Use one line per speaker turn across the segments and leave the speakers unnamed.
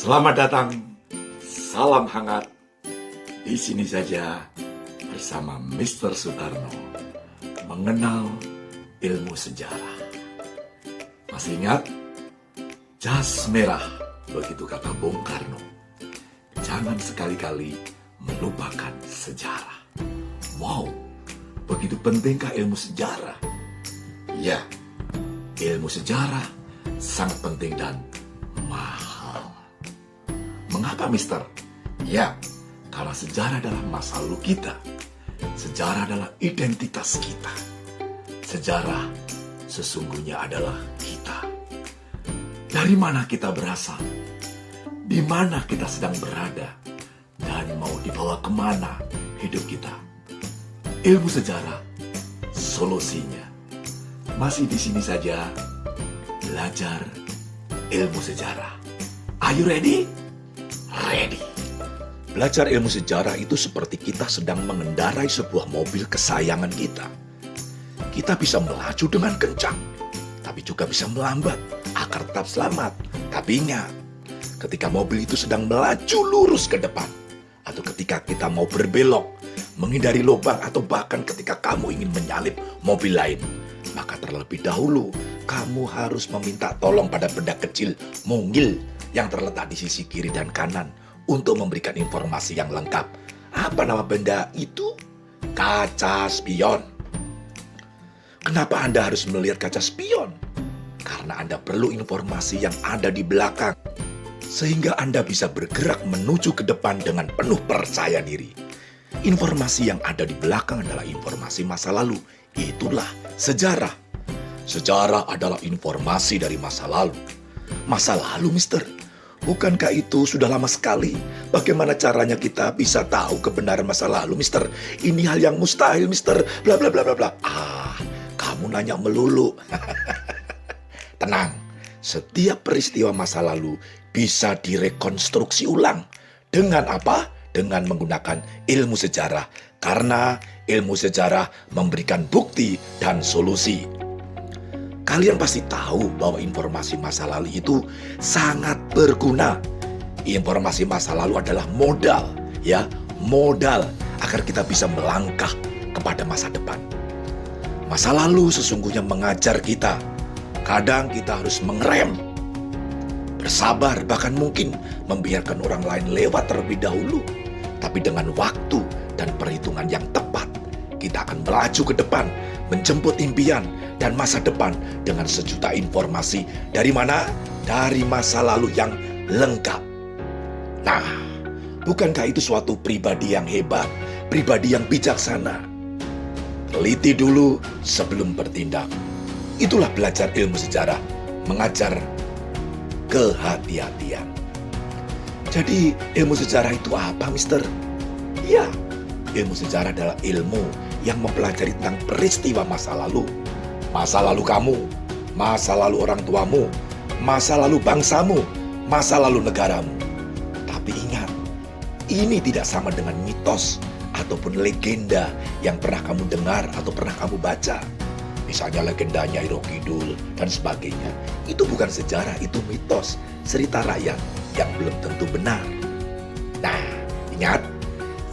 Selamat datang, salam hangat. Di sini saja bersama Mr. Sutarno mengenal ilmu sejarah. Masih ingat? Jas merah, begitu kata Bung Karno. Jangan sekali-kali melupakan sejarah. Wow, begitu pentingkah ilmu sejarah? Ya, ilmu sejarah sangat penting dan mahal. Mengapa, Mister? Ya, karena sejarah adalah masa lalu kita. Sejarah adalah identitas kita. Sejarah sesungguhnya adalah kita. Dari mana kita berasal? Di mana kita sedang berada? Dan mau dibawa kemana hidup kita? Ilmu sejarah, solusinya. Masih di sini saja, belajar ilmu sejarah. Are you ready? Ready. Belajar ilmu sejarah itu seperti kita sedang mengendarai sebuah mobil kesayangan kita. Kita bisa melaju dengan kencang, tapi juga bisa melambat agar tetap selamat. Tapi ingat, ketika mobil itu sedang melaju lurus ke depan, atau ketika kita mau berbelok, menghindari lubang, atau bahkan ketika kamu ingin menyalip mobil lain, maka terlebih dahulu kamu harus meminta tolong pada benda kecil mungil yang terletak di sisi kiri dan kanan untuk memberikan informasi yang lengkap. Apa nama benda itu? Kaca spion. Kenapa Anda harus melihat kaca spion? Karena Anda perlu informasi yang ada di belakang, sehingga Anda bisa bergerak menuju ke depan dengan penuh percaya diri. Informasi yang ada di belakang adalah informasi masa lalu. Itulah sejarah. Sejarah adalah informasi dari masa lalu. Masa lalu, Mister? Bukankah itu sudah lama sekali? Bagaimana caranya kita bisa tahu kebenaran masa lalu, Mister? Ini hal yang mustahil, Mister. Bla bla bla bla bla. Kamu nanya melulu. Tenang, setiap peristiwa masa lalu bisa direkonstruksi ulang. Dengan apa? Dengan menggunakan ilmu sejarah. Karena ilmu sejarah memberikan bukti dan solusi. Kalian pasti tahu bahwa informasi masa lalu itu sangat berguna. Informasi masa lalu adalah modal, ya, modal agar kita bisa melangkah kepada masa depan. Masa lalu sesungguhnya mengajar kita. Kadang kita harus mengerem, bersabar, bahkan mungkin membiarkan orang lain lewat terlebih dahulu. Tapi dengan waktu dan perhitungan yang tepat, kita akan melaju ke depan, menjemput impian dan masa depan dengan sejuta informasi. Dari mana? Dari masa lalu yang lengkap. Nah, bukankah itu suatu pribadi yang hebat, pribadi yang bijaksana? Teliti dulu sebelum bertindak. Itulah belajar ilmu sejarah, mengajar kehati-hatian. Jadi ilmu sejarah itu apa, Mister? Ya, ilmu sejarah adalah ilmu yang mempelajari tentang peristiwa masa lalu. Masa lalu kamu, masa lalu orang tuamu, masa lalu bangsamu, masa lalu negaramu. Tapi ingat, ini tidak sama dengan mitos ataupun legenda yang pernah kamu dengar atau pernah kamu baca. Misalnya legendanya Iro Kidul dan sebagainya. Itu bukan sejarah, itu mitos, cerita rakyat yang belum tentu benar. Nah, ingat,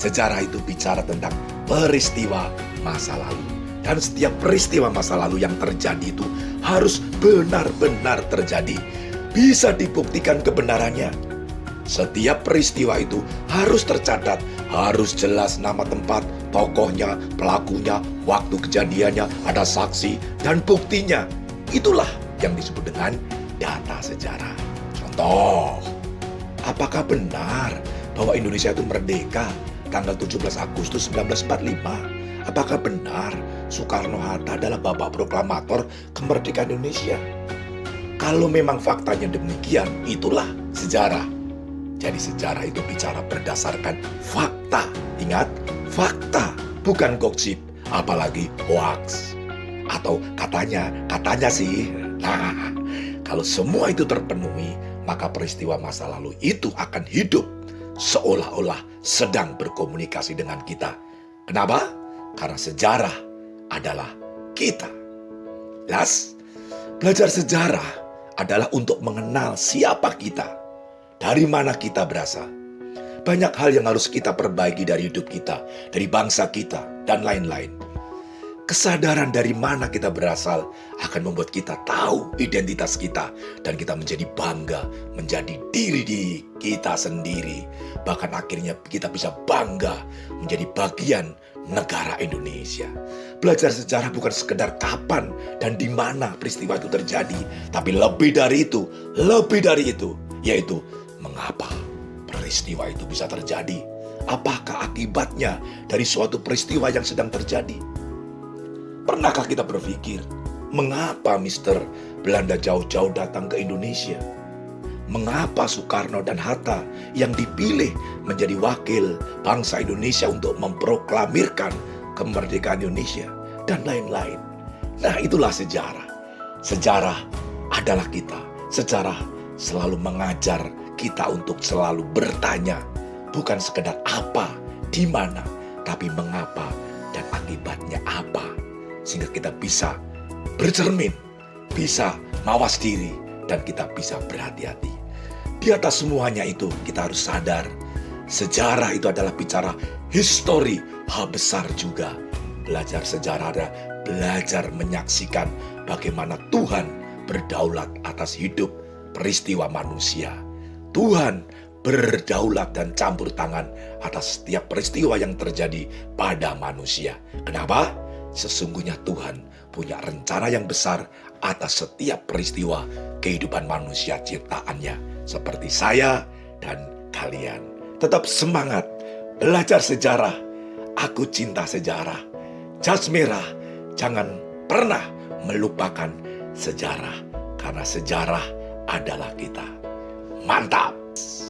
sejarah itu bicara tentang peristiwa masa lalu. Dan setiap peristiwa masa lalu yang terjadi itu harus benar-benar terjadi. Bisa dibuktikan kebenarannya. Setiap peristiwa itu harus tercatat, harus jelas nama tempat, tokohnya, pelakunya, waktu kejadiannya, ada saksi, dan buktinya. Itulah yang disebut dengan data sejarah. Contoh, apakah benar bahwa Indonesia itu merdeka tanggal 17 Agustus 1945? Apakah benar Soekarno-Hatta adalah bapak proklamator kemerdekaan Indonesia? Kalau memang faktanya demikian, itulah sejarah. Jadi sejarah itu bicara berdasarkan fakta. Ingat, fakta, bukan gosip, apalagi hoax. Atau katanya sih. Nah, kalau semua itu terpenuhi, maka peristiwa masa lalu itu akan hidup seolah-olah sedang berkomunikasi dengan kita. Kenapa? Karena sejarah adalah kita. Belajar sejarah adalah untuk mengenal siapa kita.
dari mana kita berasal. Banyak hal yang harus kita perbaiki dari hidup kita, dari bangsa kita, dan lain-lain. Kesadaran dari mana kita berasal akan membuat kita tahu identitas kita, dan kita menjadi bangga menjadi diri kita sendiri. Bahkan akhirnya kita bisa bangga menjadi bagian negara Indonesia. Belajar sejarah bukan sekedar kapan dan di mana peristiwa itu terjadi, tapi lebih dari itu, yaitu mengapa peristiwa itu bisa terjadi. Apakah akibatnya dari suatu peristiwa yang sedang terjadi? Pernahkah kita berpikir, mengapa Mister Belanda jauh-jauh datang ke Indonesia? Mengapa Soekarno dan Hatta yang dipilih menjadi wakil bangsa Indonesia untuk memproklamirkan kemerdekaan Indonesia? Dan lain-lain. Nah, itulah sejarah. Sejarah adalah kita. Sejarah selalu mengajar kita untuk selalu bertanya. Bukan sekedar apa, di mana, tapi mengapa dan akibatnya apa. Sehingga kita bisa bercermin, bisa mawas diri, dan kita bisa berhati-hati. Di atas semuanya itu kita harus sadar, sejarah itu adalah bicara histori, hal besar juga. Belajar sejarah adalah belajar menyaksikan bagaimana Tuhan berdaulat atas hidup peristiwa manusia. Tuhan berdaulat dan campur tangan atas setiap peristiwa yang terjadi pada manusia. Kenapa? Sesungguhnya Tuhan punya rencana yang besar atas setiap peristiwa kehidupan manusia ciptaannya. Seperti saya dan kalian. Tetap semangat, belajar sejarah. Aku cinta sejarah. Jas merah, jangan pernah melupakan sejarah. Karena sejarah adalah kita. Mantap!